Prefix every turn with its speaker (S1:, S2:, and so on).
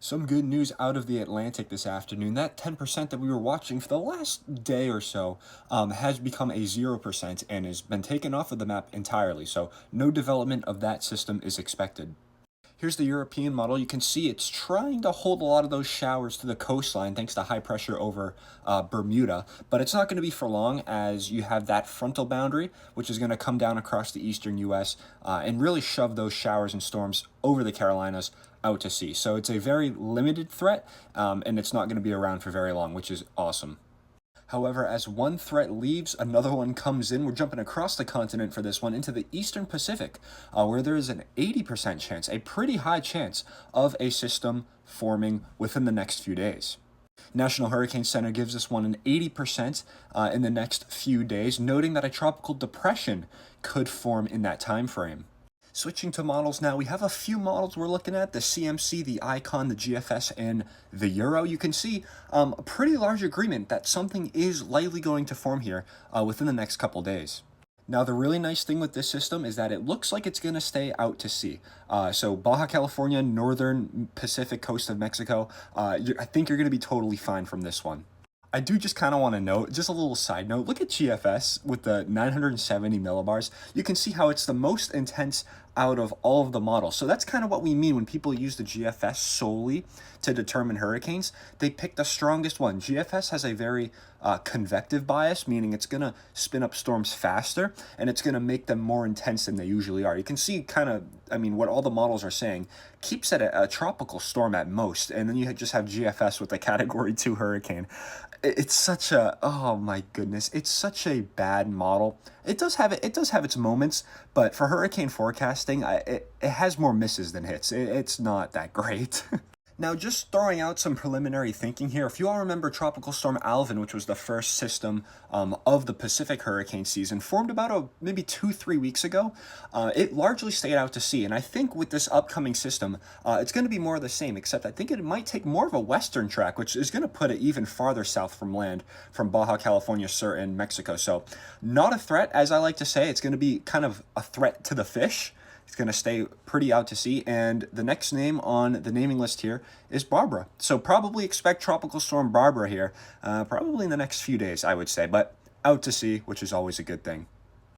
S1: Some good news out of the Atlantic this afternoon. That 10% that we were watching for the last day or so has become a 0% and has been taken off of the map entirely. So no development of that system is expected. Here's the European model. You can see it's trying to hold a lot of those showers to the coastline thanks to high pressure over Bermuda, but it's not going to be for long as you have that frontal boundary, which is going to come down across the eastern U.S. And really shove those showers and storms over the Carolinas out to sea. So it's a very limited threat, and it's not going to be around for very long, which is awesome. However, as one threat leaves, another one comes in. We're jumping across the continent for this one into the Eastern Pacific, where there is an 80% chance, a pretty high chance, of a system forming within the next few days. National Hurricane Center gives this one an 80% in the next few days, noting that a tropical depression could form in that time frame. Switching to models now, we have a few models we're looking at, the CMC, the ICON, the GFS, and the Euro. You can see a pretty large agreement that something is likely going to form here within the next couple days. Now, the really nice thing with this system is that it looks like it's going to stay out to sea. So Baja California, northern Pacific coast of Mexico, I think you're going to be totally fine from this one. I do just kind of want to note, just a little side note, look at GFS with the 970 millibars. You can see how it's the most intense out of all of the models. So that's kind of what we mean when people use the GFS solely to determine hurricanes. They pick the strongest one. GFS has a very convective bias, meaning it's going to spin up storms faster and it's going to make them more intense than they usually are. You can see kind of, what all the models are saying keeps it a tropical storm at most, and then you just have GFS with a Category 2 hurricane. It's such a, oh my goodness, it's such a bad model. It does have its moments, but for hurricane forecasting, it has more misses than hits. It's not that great. Now, just throwing out some preliminary thinking here, if you all remember Tropical Storm Alvin, which was the first system of the Pacific hurricane season, formed about maybe 2-3 weeks ago, it largely stayed out to sea. And I think with this upcoming system, it's going to be more of the same, except I think it might take more of a western track, which is going to put it even farther south from land, from Baja California Sur and Mexico. So not a threat, as I like to say. It's going to be kind of a threat to the fish. It's going to stay pretty out to sea, and the next name on the naming list here is Barbara. So probably expect Tropical Storm Barbara here, probably in the next few days, I would say, but out to sea, which is always a good thing.